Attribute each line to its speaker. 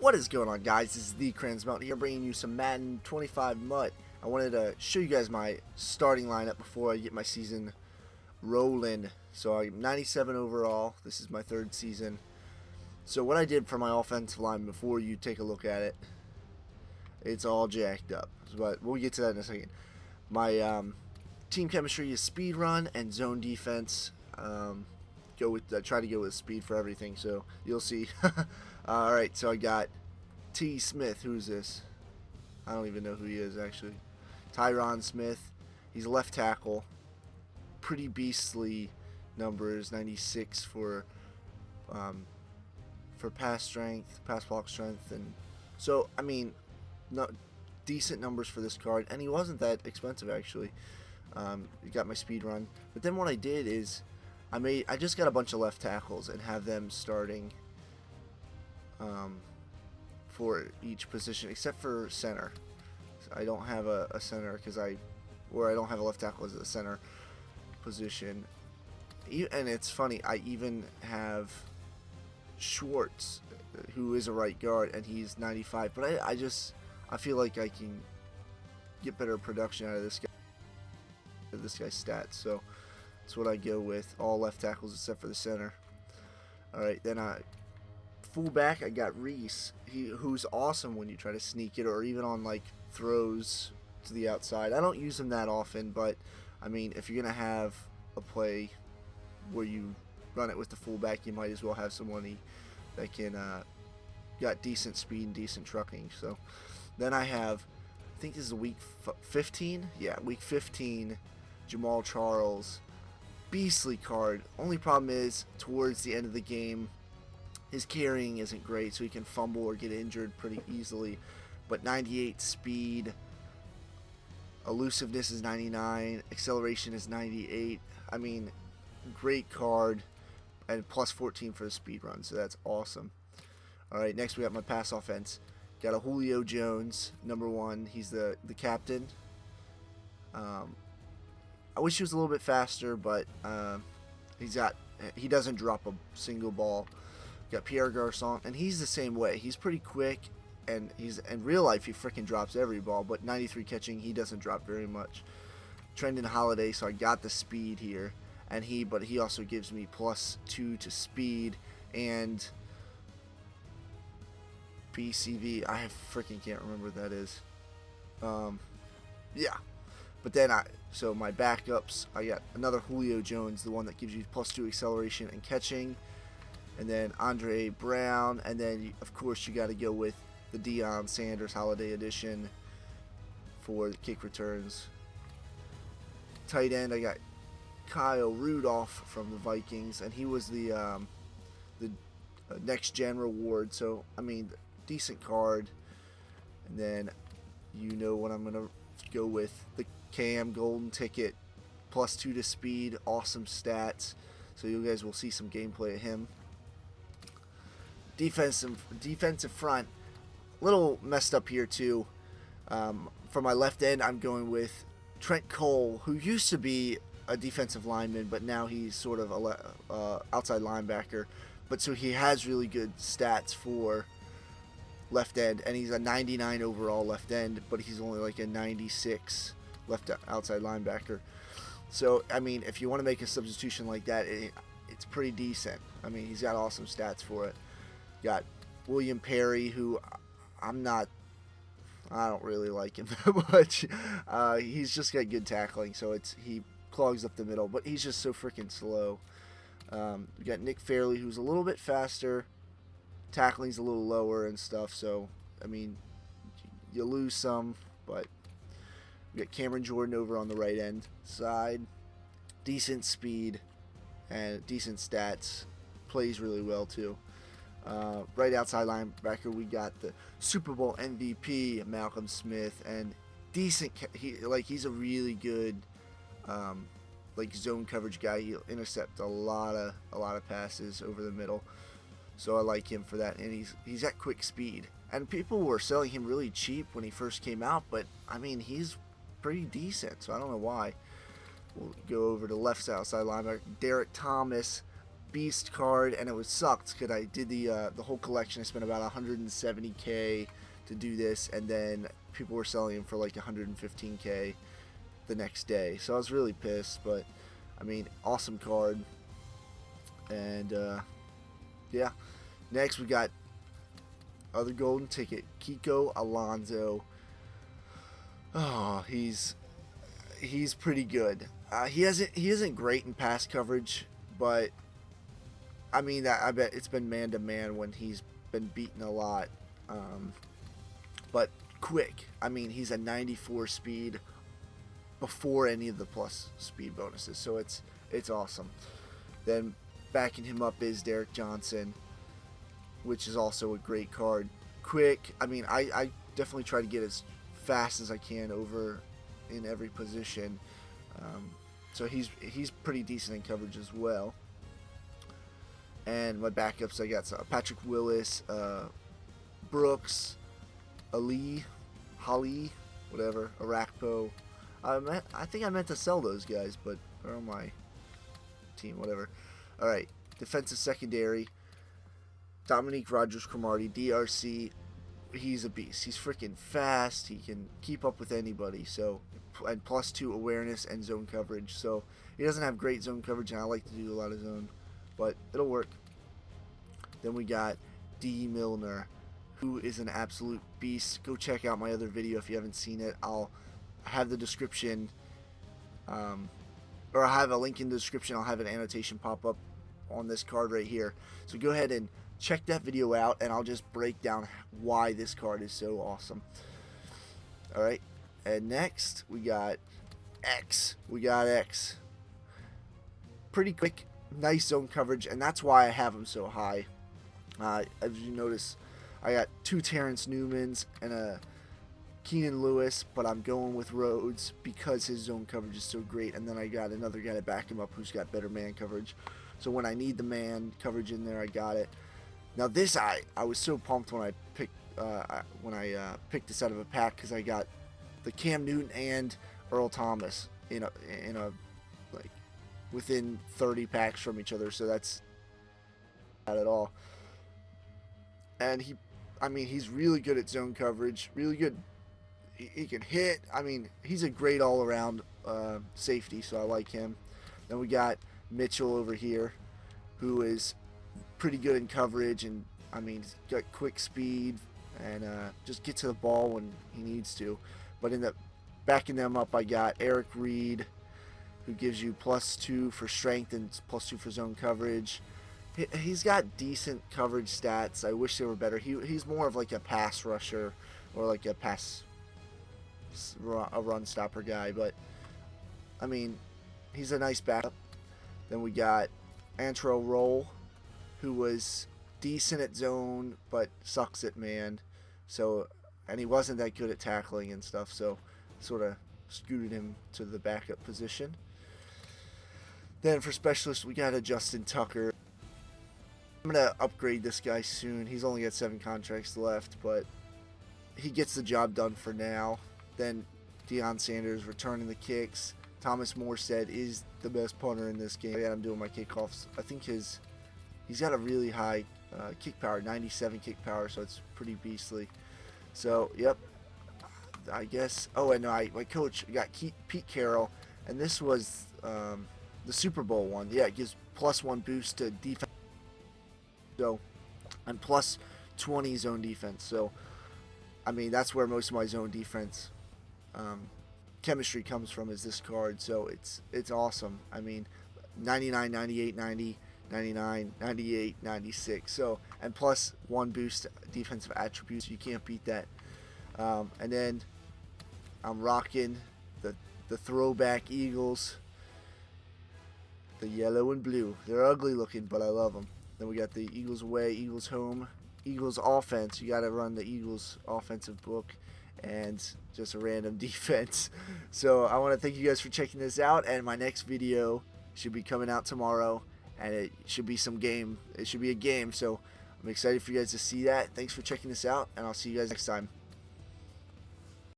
Speaker 1: What is going on, guys? This is TheCrayonsMelt here, bringing you some Madden 25 MUT. I wanted to show you guys my starting lineup before I get my season rolling. So I'm 97 overall. This is my third season. So what I did for my offensive line before you take a look at it, it's all jacked up. But we'll get to that in a second. My team chemistry is speed run and zone defense. Try to go with speed for everything, so you'll see. Alright, so I got T. Smith. Who's this? I don't even know who he is, actually. Tyron Smith. He's a left tackle. Pretty beastly numbers. 96 for pass strength, pass block strength, and so I mean, no, decent numbers for this card, and he wasn't that expensive actually. You got my speed run, but then what I did is I just got a bunch of left tackles and have them starting for each position except for center. So I don't have a center because I don't have a left tackle as a center position. And it's funny, I even have Schwartz, who is a right guard, and he's 95. But I feel like I can get better production out of this guy's stats. So that's what I go with. All left tackles except for the center. Alright, then fullback, I got Reese, who's awesome when you try to sneak it, or even on like throws to the outside. I don't use him that often, but I mean, if you're gonna have a play where you run it with the fullback, you might as well have someone that can got decent speed and decent trucking. So then I think this is week 15. Yeah, week 15. Jamal Charles, beastly card. Only problem is towards the end of the game, his carrying isn't great, so he can fumble or get injured pretty easily. But 98 speed, elusiveness is 99, acceleration is 98. I mean, great card, and plus 14 for the speed run, so that's awesome. Alright, next we got my pass offense. Got a Julio Jones, number 1. He's the captain. I wish he was a little bit faster, but he doesn't drop a single ball. Got Pierre Garçon, and he's the same way. He's pretty quick, and in real life he freaking drops every ball, but 93 catching, he doesn't drop very much. Trendon Holiday, so I got the speed here, and but he also gives me +2 to speed and BCV. I freaking can't remember what that is. Yeah. But then so my backups, I got another Julio Jones, the one that gives you +2 acceleration and catching, and then Andre Brown, and then of course you got to go with the Deion Sanders Holiday Edition for the kick returns. Tight end, I got Kyle Rudolph from the Vikings, and he was the next gen reward. So I mean, decent card. And then you know what I'm gonna go with, the Cam Golden Ticket, +2 to speed, awesome stats. So you guys will see some gameplay of him. Defensive front, little messed up here too. For my left end, I'm going with Trent Cole, who used to be a defensive lineman, but now he's sort of a outside linebacker. But so he has really good stats for left end, and he's a 99 overall left end, but he's only like a 96 outside linebacker. So I mean, if you want to make a substitution like that, it's pretty decent. I mean, he's got awesome stats for it. Got William Perry, who I don't really like him that much. He's just got good tackling, so he clogs up the middle, but he's just so freaking slow. We got Nick Fairley, who's a little bit faster, tackling's a little lower and stuff, so I mean, you lose some. But we got Cameron Jordan over on the right end side, decent speed and decent stats, plays really well too. Right outside linebacker, we got the Super Bowl MVP Malcolm Smith, and decent. He's a really good like zone coverage guy. He'll intercept a lot of passes over the middle, so I like him for that. And he's got quick speed, and people were selling him really cheap when he first came out, but I mean, he's pretty decent, so I don't know why. We'll go over to left outside linebacker, Derek Thomas. beast card, and it was sucked because I did the whole collection. I spent about 170k to do this, and then people were selling him for like 115k the next day. So I was really pissed, but I mean, awesome card. And yeah, next we got other golden ticket, Kiko Alonso. Oh, he's pretty good. He isn't great in pass coverage, but I mean, I bet it's been man to man when he's been beaten a lot. But quick. I mean, he's a 94 speed before any of the plus speed bonuses, so it's awesome. Then backing him up is Derek Johnson, which is also a great card. Quick. I mean, I definitely try to get as fast as I can over in every position. So he's pretty decent in coverage as well. And my backups, I got Patrick Willis, Brooks, Ali, Holly, whatever, Arakpo. I think I meant to sell those guys, but they're on my team, whatever. Alright, defensive secondary, Dominique Rodgers-Cromartie, DRC. He's a beast. He's freaking fast. He can keep up with anybody. So, and +2 awareness and zone coverage. So he doesn't have great zone coverage, and I like to do a lot of zone, but it'll work. Then we got D. Milner, who is an absolute beast. Go check out my other video if you haven't seen it. I'll have the description, or I'll have a link in the description. I'll have an annotation pop up on this card right here. So go ahead and check that video out, and I'll just break down why this card is so awesome. Alright, and next we got X. Pretty quick, nice zone coverage, and that's why I have him so high. As you notice, I got 2 Terrence Newmans and a Keenan Lewis, but I'm going with Rhodes because his zone coverage is so great, and then I got another guy to back him up who's got better man coverage. So when I need the man coverage in there, I got it. Now this, I was so pumped when I picked this out of a pack, because I got the Cam Newton and Earl Thomas in a like within 30 packs from each other. So that's not at all. And he's really good at zone coverage, really good. He can hit. I mean, he's a great all-around safety, so I like him. Then we got Mitchell over here, who is pretty good in coverage, and I mean, he's got quick speed and just get to the ball when he needs to. But in the backing them up, I got Eric Reed, who gives you +2 for strength and +2 for zone coverage. He's got decent coverage stats. I wish they were better. He's more of like a pass rusher or like a run stopper guy, but I mean, he's a nice backup. Then we got Antro Roll, who was decent at zone but sucks at man. So, and he wasn't that good at tackling and stuff, so sort of scooted him to the backup position. Then for specialists, we got a Justin Tucker. I'm going to upgrade this guy soon. He's only got 7 contracts left, but he gets the job done for now. Then Deion Sanders returning the kicks. Thomas Morstead is the best punter in this game. Yeah, I'm doing my kickoffs. I think he's got a really high kick power, 97 kick power, so it's pretty beastly. So, yep. I guess. Oh, and my coach got Pete Carroll, and this was the Super Bowl one. Yeah, it gives +1 boost to defense. So, and +20 zone defense. So, I mean, that's where most of my zone defense chemistry comes from, is this card. So it's awesome. I mean, 99, 98, 90, 99, 98, 96. So, and +1 boost defensive attributes. You can't beat that. And then I'm rocking the throwback Eagles, the yellow and blue. They're ugly looking, but I love them. Then we got the Eagles away, Eagles home, Eagles offense. You got to run the Eagles offensive book, and just a random defense. So I want to thank you guys for checking this out, and my next video should be coming out tomorrow, and it should be some game. It should be a game, so I'm excited for you guys to see that. Thanks for checking this out, and I'll see you guys next time.